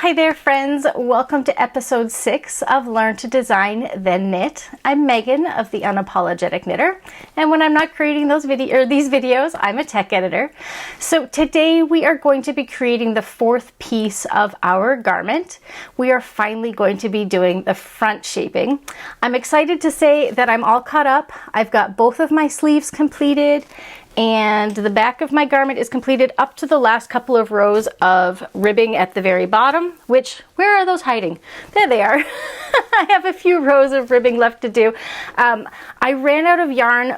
Hi there friends, welcome to episode 6 of Learn to Design Then Knit. I'm Megan of the Unapologetic Knitter, and when I'm not creating these videos, I'm a tech editor. So today we are going to be creating the fourth piece of our garment. We are finally going to be doing the front shaping. I'm excited to say that I'm all caught up. I've got both of my sleeves completed, and the back of my garment is completed up to the last couple of rows of ribbing at the very bottom, which, where are those hiding? There they are. I have a few rows of ribbing left to do. I ran out of yarn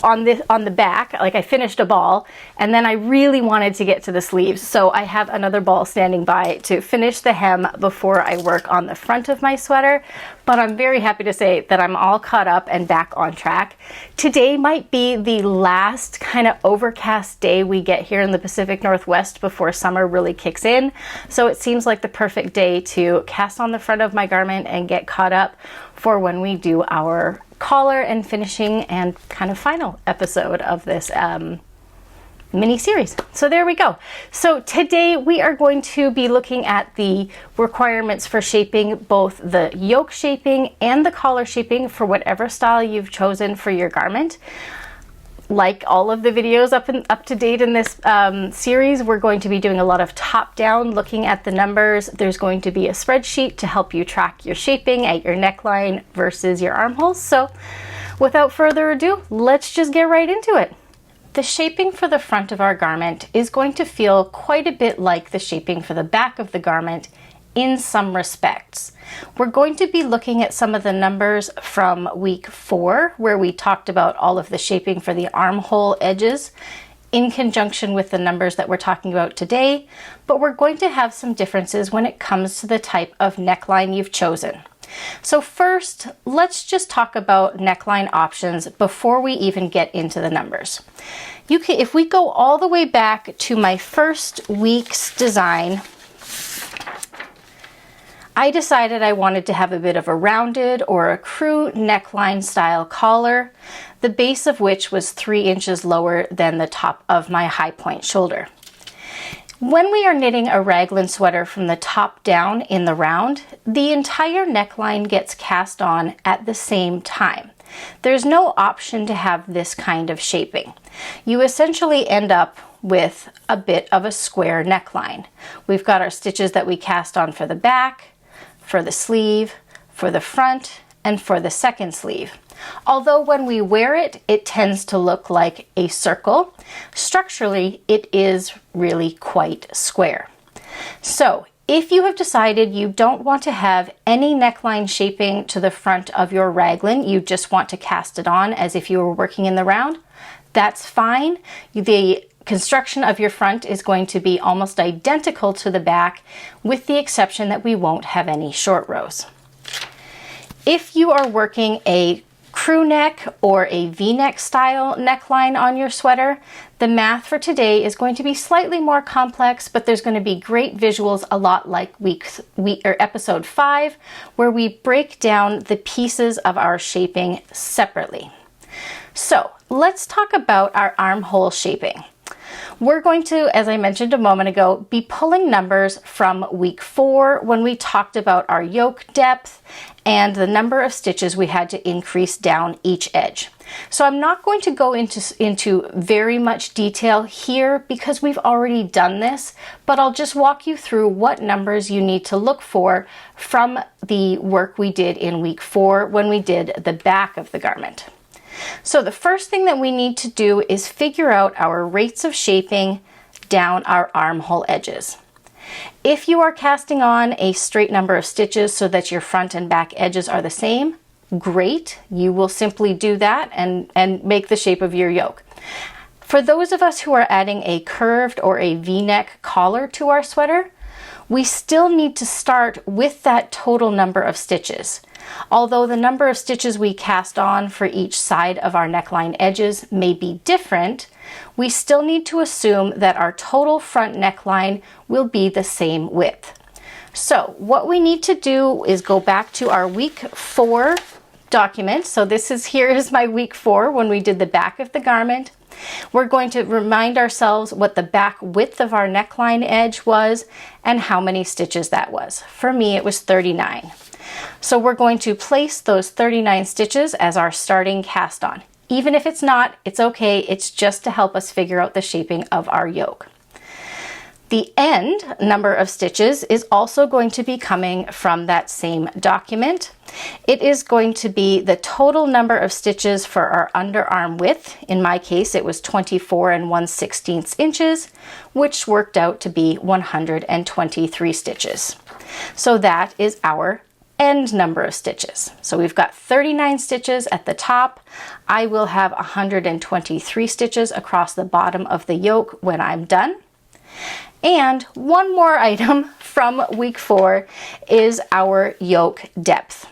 on the back, like I finished a ball, and then I really wanted to get to the sleeves, so I have another ball standing by to finish the hem before I work on the front of my sweater. But I'm very happy to say that I'm all caught up and back on track. Today might be the last kind of overcast day we get here in the Pacific Northwest before summer really kicks in. So it seems like the perfect day to cast on the front of my garment and get caught up for when we do our collar and finishing and kind of final episode of this mini series. So there we go. So today we are going to be looking at the requiremements for shaping both the yoke shaping and the collar shaping for whatever style you've chosen for your garment. Like all of the videos up to date in this series, we're going to be doing a lot of top-down, looking at the numbers. There's going to be a spreadsheet to help you track your shaping at your neckline versus your armholes. So without further ado, let's just get right into it. The shaping for the front of our garment is going to feel quite a bit like the shaping for the back of the garment in some respects. We're going to be looking at some of the numbers from week 4, where we talked about all of the shaping for the armhole edges in conjunction with the numbers that we're talking about today, but we're going to have some differences when it comes to the type of neckline you've chosen. So first, let's just talk about neckline options before we even get into the numbers. If we go all the way back to my first week's design, I decided I wanted to have a bit of a rounded or a crew neckline style collar, the base of which was 3 inches lower than the top of my high point shoulder. When we are knitting a raglan sweater from the top down in the round, the entire neckline gets cast on at the same time. There's no option to have this kind of shaping. You essentially end up with a bit of a square neckline. We've got our stitches that we cast on for the back, for the sleeve, for the front, and for the second sleeve. Although when we wear it, it tends to look like a circle, structurally it is really quite square. So if you have decided you don't want to have any neckline shaping to the front of your raglan, you just want to cast it on as if you were working in the round, that's fine. The construction of your front is going to be almost identical to the back, with the exception that we won't have any short rows. If you are working a crew neck or a V-neck style neckline on your sweater, the math for today is going to be slightly more complex, but there's going to be great visuals, a lot like episode 5, where we break down the pieces of our shaping separately. So let's talk about our armhole shaping. We're going to, as I mentioned a moment ago, be pulling numbers from week 4 when we talked about our yoke depth and the number of stitches we had to increase down each edge. So I'm not going to go into very much detail here because we've already done this, but I'll just walk you through what numbers you need to look for from the work we did in week 4 when we did the back of the garment. So the first thing that we need to do is figure out our rates of shaping down our armhole edges. If you are casting on a straight number of stitches so that your front and back edges are the same, great. You will simply do that and make the shape of your yoke. For those of us who are adding a curved or a V-neck collar to our sweater, we still need to start with that total number of stitches. Although the number of stitches we cast on for each side of our neckline edges may be different, we still need to assume that our total front neckline will be the same width. So what we need to do is go back to our week 4 document. So here is my week 4 when we did the back of the garment. We're going to remind ourselves what the back width of our neckline edge was and how many stitches that was. For me, it was 39. So we're going to place those 39 stitches as our starting cast on. Even if it's not, it's okay. It's just to help us figure out the shaping of our yoke. The end number of stitches is also going to be coming from that same document. It is going to be the total number of stitches for our underarm width. In my case, it was 24 1/16 inches, which worked out to be 123 stitches. So that is our end number of stitches. So we've got 39 stitches at the top. I will have 123 stitches across the bottom of the yoke when I'm done. And one more item from week 4 is our yoke depth.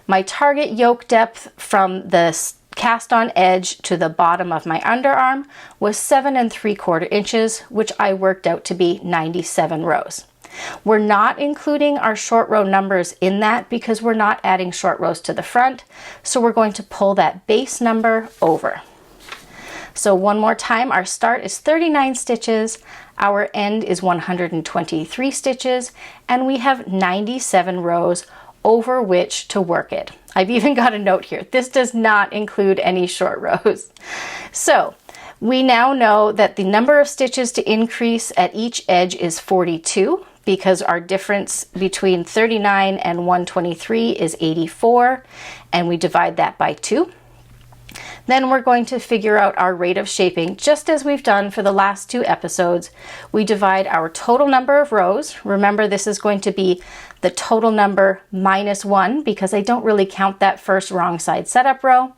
My target yoke depth from the cast on edge to the bottom of my underarm was 7 3/4 inches, which I worked out to be 97 rows. We're not including our short row numbers in that because we're not adding short rows to the front, so we're going to pull that base number over. So one more time, our start is 39 stitches, our end is 123 stitches, and we have 97 rows over which to work it. I've even got a note here. This does not include any short rows. So we now know that the number of stitches to increase at each edge is 42, because our difference between 39 and 123 is 84, and we divide that by 2. Then we're going to figure out our rate of shaping, just as we've done for the last 2 episodes. We divide our total number of rows. Remember, this is going to be the total number minus 1, because I don't really count that first wrong side setup row.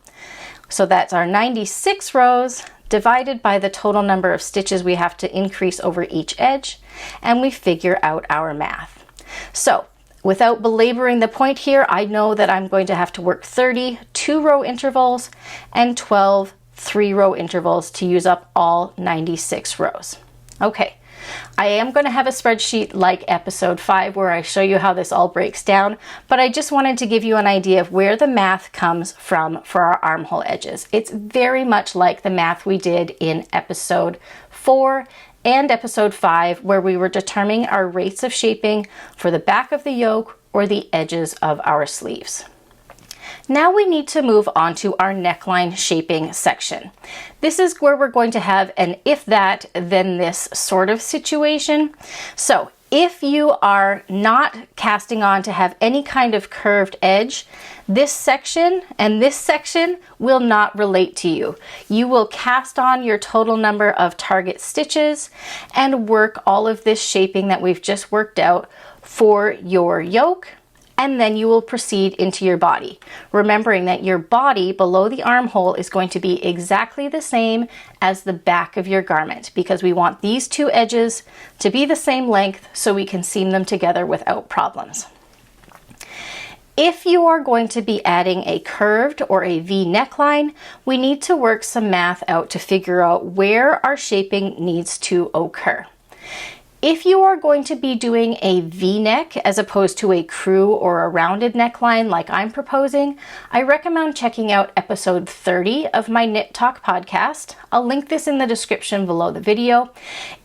So that's our 96 rows divided by the total number of stitches we have to increase over each edge, and we figure out our math. So without belaboring the point here, I know that I'm going to have to work 30 2-row intervals and 12 3-row intervals to use up all 96 rows. Okay, I am going to have a spreadsheet like episode 5 where I show you how this all breaks down, but I just wanted to give you an idea of where the math comes from for our armhole edges. It's very much like the math we did in episode 4 and episode 5, where we were determining our rates of shaping for the back of the yoke or the edges of our sleeves. Now we need to move on to our neckline shaping section. This is where we're going to have an if that, then this sort of situation. So if you are not casting on to have any kind of curved edge, this section and this section will not relate to you. You will cast on your total number of target stitches and work all of this shaping that we've just worked out for your yoke, and then you will proceed into your body, remembering that your body below the armhole is going to be exactly the same as the back of your garment, because we want these 2 edges to be the same length so we can seam them together without problems. If you are going to be adding a curved or a V neckline, we need to work some math out to figure out where our shaping needs to occur. If you are going to be doing a V-neck as opposed to a crew or a rounded neckline like I'm proposing, I recommend checking out episode 30 of my Knit Talk podcast. I'll link this in the description below the video.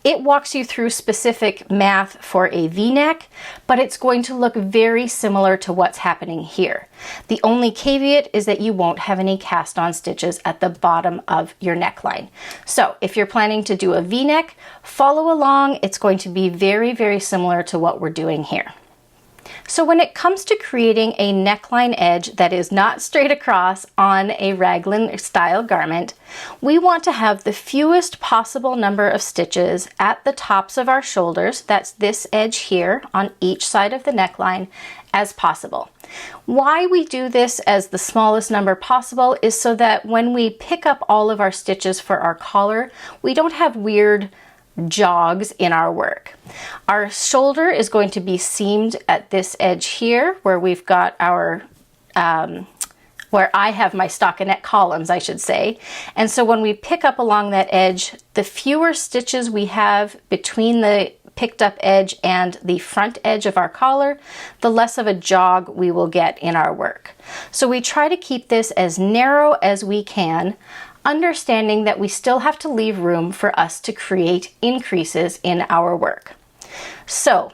It walks you through specific math for a V-neck, but it's going to look very similar to what's happening here. The only caveat is that you won't have any cast-on stitches at the bottom of your neckline. So if you're planning to do a V-neck, follow along. It's going to be very, very similar to what we're doing here. So when it comes to creating a neckline edge that is not straight across on a raglan-style garment, we want to have the fewest possible number of stitches at the tops of our shoulders, that's this edge here on each side of the neckline, as possible. Why we do this as the smallest number possible is so that when we pick up all of our stitches for our collar, we don't have weird jogs in our work. Our shoulder is going to be seamed at this edge here where we've got our where I have my stockinette columns, I should say. And so when we pick up along that edge, the fewer stitches we have between the picked up edge and the front edge of our collar, the less of a jog we will get in our work. So we try to keep this as narrow as we can understanding that we still have to leave room for us to create increases in our work. So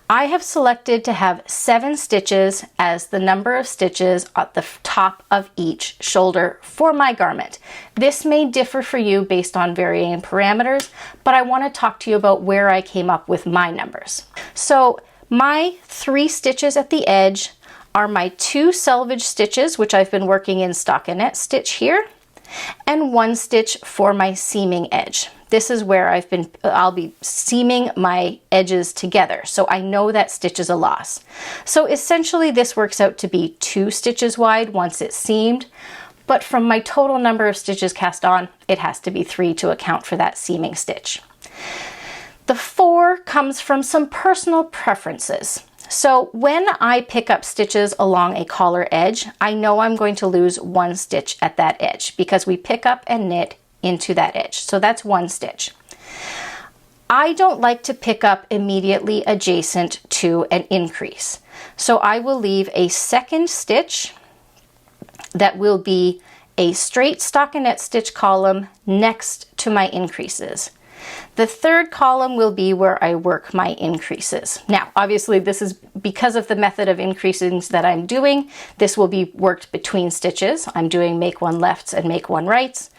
I have selected to have 7 stitches as the number of stitches at the top of each shoulder for my garment. This may differ for you based on varying parameters, but I want to talk to you about where I came up with my numbers. So my 3 stitches at the edge are my 2 selvage stitches, which I've been working in stockinette stitch here, and 1 stitch for my seaming edge. This is where I'll be seaming my edges together, so I know that stitch is a loss. So essentially this works out to be 2 stitches wide once it's seamed, but from my total number of stitches cast on, it has to be 3 to account for that seaming stitch. The 4 comes from some personal preferences. So when I pick up stitches along a collar edge, I know I'm going to lose 1 stitch at that edge because we pick up and knit into that edge. So that's 1 stitch. I don't like to pick up immediately adjacent to an increase. So I will leave a 2nd stitch that will be a straight stockinette stitch column next to my increases. The 3rd column will be where I work my increases. Now, obviously this is because of the method of increasing that I'm doing. This will be worked between stitches. I'm doing make 1 lefts and make 1 rights,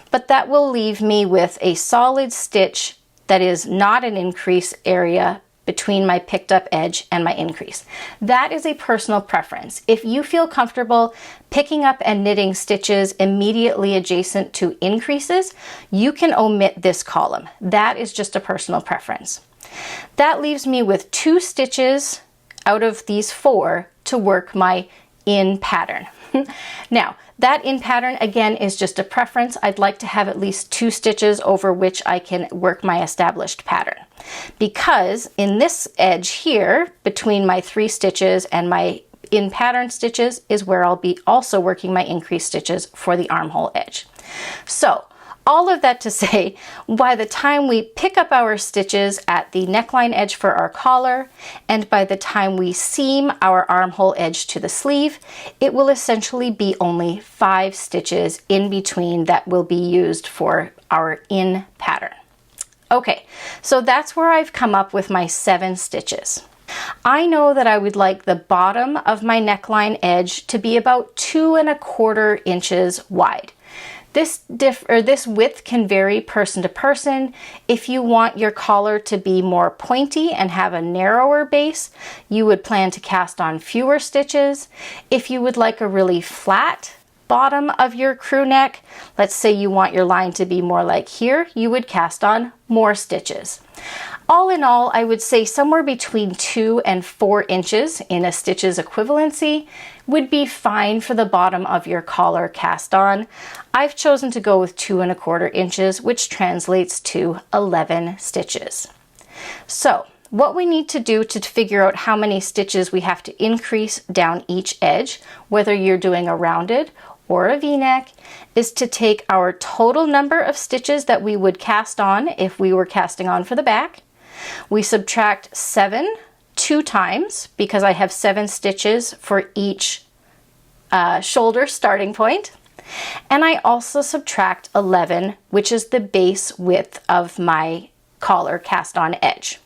but that will leave me with a solid stitch that is not an increase area between my picked up edge and my increase. That is a personal preference. If you feel comfortable picking up and knitting stitches immediately adjacent to increases, you can omit this column. That is just a personal preference. That leaves me with 2 stitches out of these 4 to work my in pattern. Now, that in pattern again is just a preference. I'd like to have at least 2 stitches over which I can work my established pattern. Because in this edge here, between my 3 stitches and my in pattern stitches is where I'll be also working my increase stitches for the armhole edge. So all of that to say, by the time we pick up our stitches at the neckline edge for our collar, and by the time we seam our armhole edge to the sleeve, it will essentially be only 5 stitches in between that will be used for our in pattern. Okay, so that's where I've come up with my 7 stitches. I know that I would like the bottom of my neckline edge to be about 2¼ inches wide. This width can vary person to person. If you want your collar to be more pointy and have a narrower base, you would plan to cast on fewer stitches. If you would like a really flat bottom of your crew neck, let's say you want your line to be more like here, you would cast on more stitches. All in all, I would say somewhere between 2 and 4 inches in a stitches equivalency would be fine for the bottom of your collar cast on. I've chosen to go with 2¼ inches, which translates to 11 stitches. So what we need to do to figure out how many stitches we have to increase down each edge, whether you're doing a rounded or a V-neck, is to take our total number of stitches that we would cast on if we were casting on for the back. We subtract 7 2 times because I have 7 stitches for each shoulder starting point. And I also subtract 11, which is the base width of my collar cast on edge.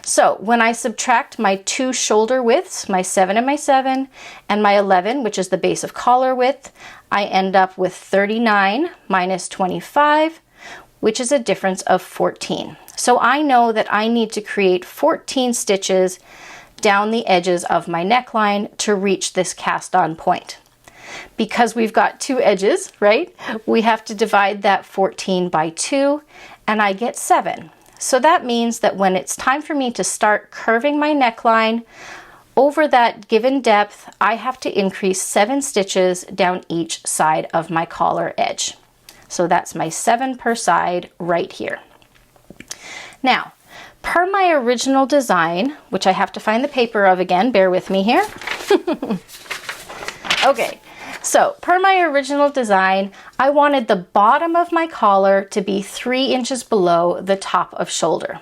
So when I subtract my 2 shoulder widths, my 7 and my 7, and my 11, which is the base of collar width, I end up with 39 minus 25, which is a difference of 14. So I know that I need to create 14 stitches down the edges of my neckline to reach this cast on point. Because we've got 2 edges, right? We have to divide that 14 by 2, and I get 7. So that means that when it's time for me to start curving my neckline over that given depth, I have to increase 7 stitches down each side of my collar edge. So that's my 7 per side right here. Now, per my original design, which I have to find the paper of again, bear with me here. Okay, so per my original design, I wanted the bottom of my collar to be 3 inches below the top of shoulder.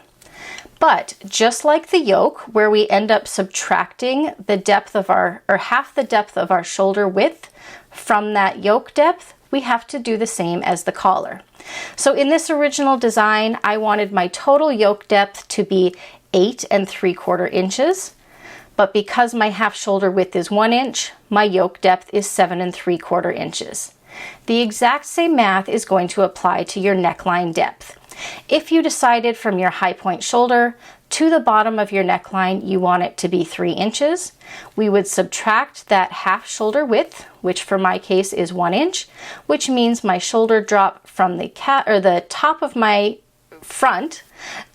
But just like the yoke, where we end up subtracting the depth of our, or half the depth of our shoulder width from that yoke depth, we have to do the same as the collar. So in this original design, I wanted my total yoke depth to be 8 3/4 inches, but because my half shoulder width is 1 inch, my yoke depth is 7 3/4 inches. The exact same math is going to apply to your neckline depth. If you decided from your high point shoulder to the bottom of your neckline you want it to be 3 inches, we would subtract that half shoulder width, which for my case is 1 inch, which means my shoulder drop from the top of my front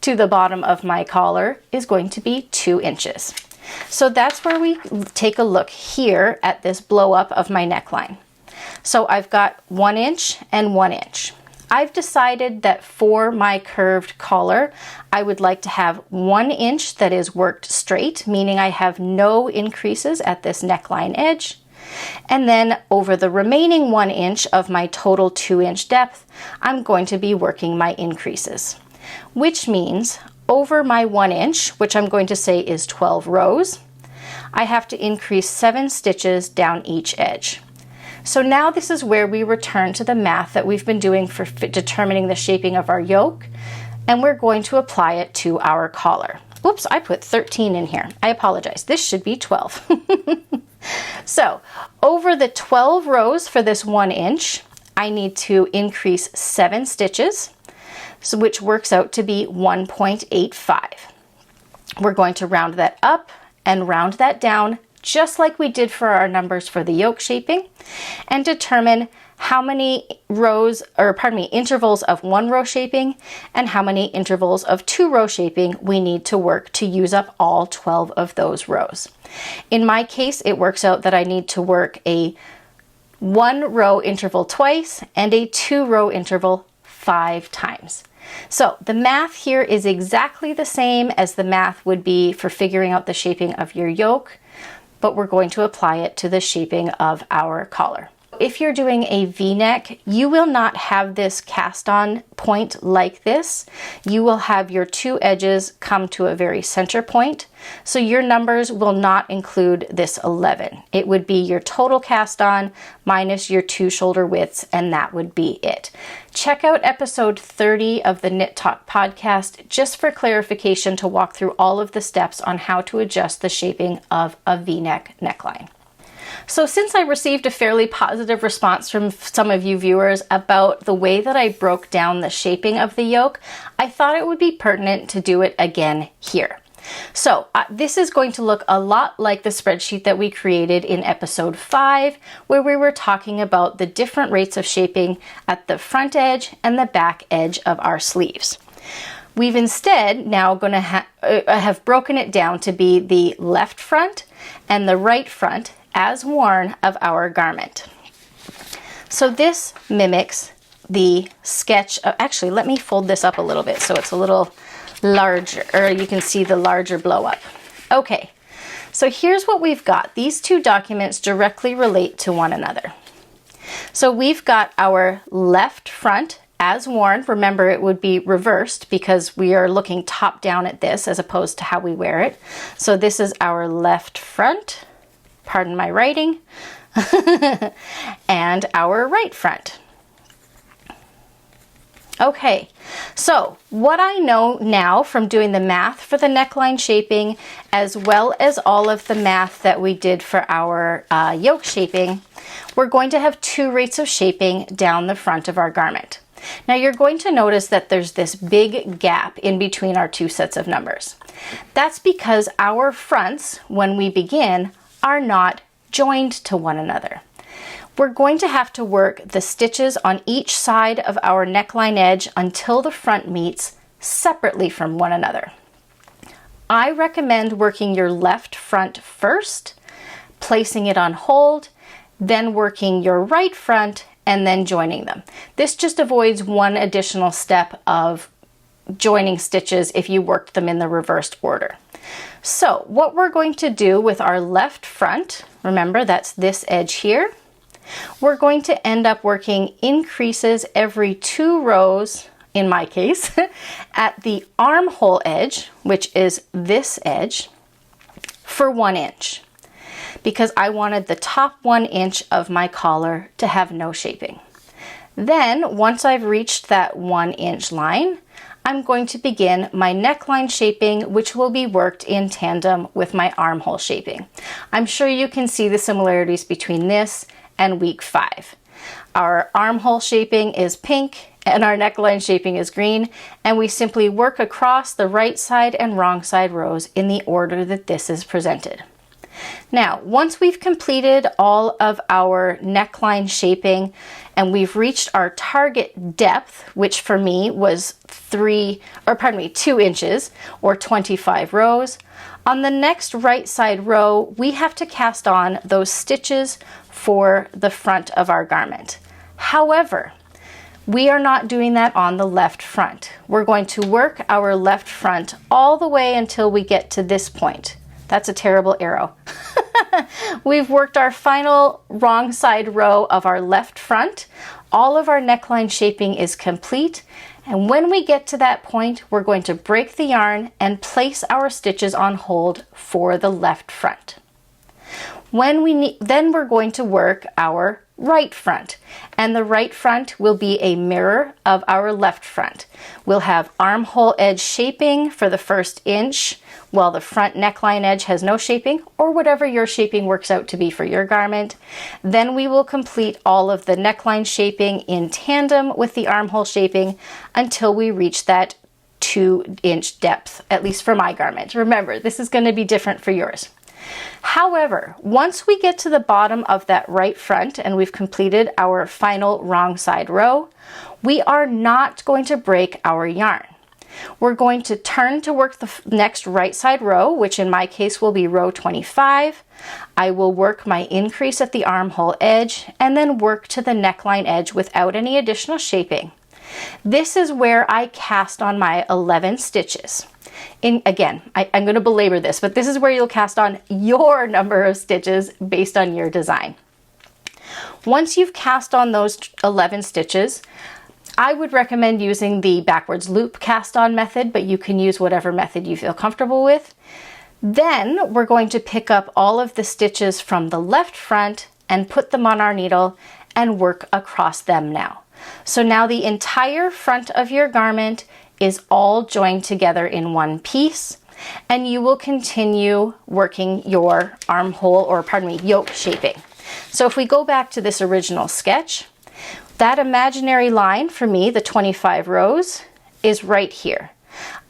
to the bottom of my collar is going to be 2 inches. So that's where we take a look here at this blow up of my neckline. So I've got 1 inch and 1 inch. I've decided that for my curved collar, I would like to have 1 inch that is worked straight, meaning I have no increases at this neckline edge. And then over the remaining 1 inch of my total 2 inch depth, I'm going to be working my increases, which means over my 1 inch, which I'm going to say is 12 rows, I have to increase 7 stitches down each edge. So now this is where we return to the math that we've been doing for determining the shaping of our yoke, and we're going to apply it to our collar. Whoops, I put 13 in here. I apologize. This should be 12. So over the 12 rows for this 1 inch, I need to increase 7 stitches, so which works out to be 1.85. We're going to round that up and round that down just like we did for our numbers for the yoke shaping, and determine how many intervals of 1 row shaping and how many intervals of 2 row shaping we need to work to use up all 12 of those rows. In my case, it works out that I need to work a 1 row interval twice and a 2 row interval 5 times. So the math here is exactly the same as the math would be for figuring out the shaping of your yoke, but we're going to apply it to the shaping of our collar. If you're doing a V-neck, you will not have this cast on point like this. You will have your 2 edges come to a very center point. So your numbers will not include this 11. It would be your total cast on minus your 2 shoulder widths, and that would be it. Check out episode 30 of the Knit Talk podcast just for clarification to walk through all of the steps on how to adjust the shaping of a V-neck neckline. So since I received a fairly positive response from some of you viewers about the way that I broke down the shaping of the yoke, I thought it would be pertinent to do it again here. So this is going to look a lot like the spreadsheet that we created in episode 5, where we were talking about the different rates of shaping at the front edge and the back edge of our sleeves. We've instead now going to have broken it down to be the left front and the right front as worn of our garment. So this mimics the sketch of, actually let me fold this up a little bit so it's a little larger, or you can see the larger blow up. Okay, so here's what we've got. These 2 documents directly relate to one another. So we've got our left front as worn. Remember, it would be reversed because we are looking top down at this as opposed to how we wear it. So this is our left front, pardon my writing, and our right front. Okay, so what I know now from doing the math for the neckline shaping, as well as all of the math that we did for our yoke shaping, we're going to have 2 rates of shaping down the front of our garment. Now you're going to notice that there's this big gap in between our 2 sets of numbers. That's because our fronts, when we begin, are not joined to one another. We're going to have to work the stitches on each side of our neckline edge until the front meets separately from one another. I recommend working your left front first, placing it on hold, then working your right front, and then joining them. This just avoids one additional step of joining stitches if you worked them in the reversed order. So what we're going to do with our left front, remember that's this edge here, we're going to end up working increases every 2 rows, in my case, at the armhole edge, which is this edge, for 1 inch, because I wanted the top 1 inch of my collar to have no shaping. Then, once I've reached that 1-inch line, I'm going to begin my neckline shaping, which will be worked in tandem with my armhole shaping. I'm sure you can see the similarities between this and week 5. Our armhole shaping is pink and our neckline shaping is green, and we simply work across the right side and wrong side rows in the order that this is presented. Now, once we've completed all of our neckline shaping and we've reached our target depth, which for me was 2 inches or 25 rows, on the next right side row, we have to cast on those stitches for the front of our garment. However, we are not doing that on the left front. We're going to work our left front all the way until we get to this point. That's a terrible arrow. We've worked our final wrong side row of our left front. All of our neckline shaping is complete. And when we get to that point, we're going to break the yarn and place our stitches on hold for the left front. Then we're going to work our right front, and the right front will be a mirror of our left front. We'll have armhole edge shaping for the first inch, while the front neckline edge has no shaping, or whatever your shaping works out to be for your garment. Then we will complete all of the neckline shaping in tandem with the armhole shaping until we reach that 2-inch depth, at least for my garment. Remember, this is going to be different for yours. However, once we get to the bottom of that right front and we've completed our final wrong side row, we are not going to break our yarn. We're going to turn to work the next right side row, which in my case will be row 25. I will work my increase at the armhole edge and then work to the neckline edge without any additional shaping. This is where I cast on my 11 stitches. Again, I'm going to belabor this, but this is where you'll cast on your number of stitches based on your design. Once you've cast on those 11 stitches, I would recommend using the backwards loop cast on method, but you can use whatever method you feel comfortable with. Then we're going to pick up all of the stitches from the left front and put them on our needle and work across them now. So now the entire front of your garment is all joined together in one piece, and you will continue working your yoke shaping. So if we go back to this original sketch, that imaginary line for me, the 25 rows, is right here.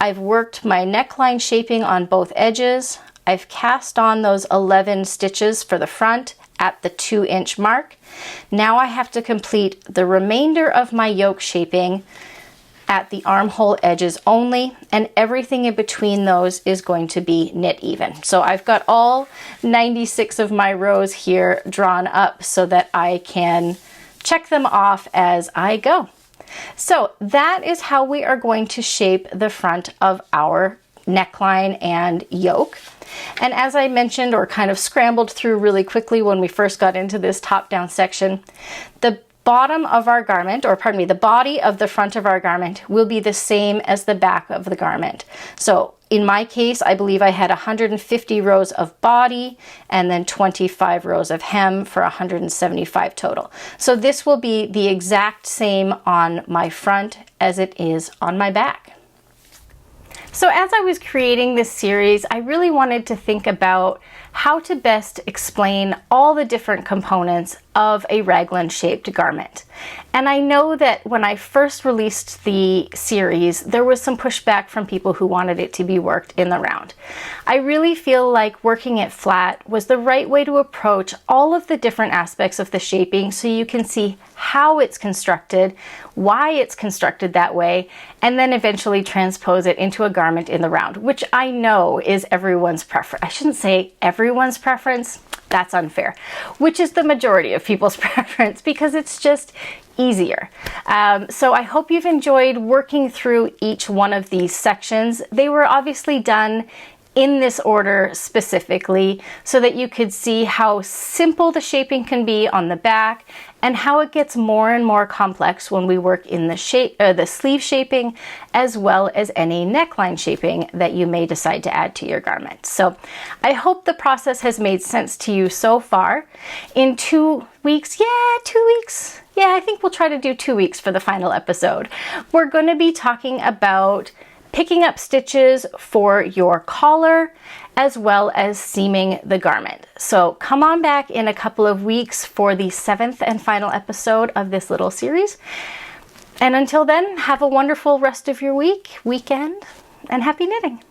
I've worked my neckline shaping on both edges. I've cast on those 11 stitches for the front at the 2-inch mark. Now I have to complete the remainder of my yoke shaping at the armhole edges only, and everything in between those is going to be knit even. So I've got all 96 of my rows here drawn up so that I can check them off as I go. So that is how we are going to shape the front of our neckline and yoke. And as I mentioned, or kind of scrambled through really quickly when we first got into this top-down section, the bottom of our garment, the body of the front of our garment will be the same as the back of the garment. So in my case, I believe I had 150 rows of body and then 25 rows of hem for 175 total. So this will be the exact same on my front as it is on my back. So as I was creating this series, I really wanted to think about how to best explain all the different components of a raglan shaped garment. And I know that when I first released the series, there was some pushback from people who wanted it to be worked in the round. I really feel like working it flat was the right way to approach all of the different aspects of the shaping so you can see how it's constructed, why it's constructed that way, and then eventually transpose it into a garment in the round, which I know is everyone's preference. I shouldn't say everyone's preference, that's unfair, which is the majority of people's preference because it's just easier. So I hope you've enjoyed working through each one of these sections. They were obviously done in this order specifically so that you could see how simple the shaping can be on the back and how it gets more and more complex when we work in the sleeve shaping, as well as any neckline shaping that you may decide to add to your garment. So I hope the process has made sense to you so far. In 2 weeks, 2 weeks. Yeah, I think we'll try to do 2 weeks for the final episode. We're going to be talking about picking up stitches for your collar, as well as seaming the garment. So come on back in a couple of weeks for the 7th and final episode of this little series. And until then, have a wonderful rest of your weekend, and happy knitting.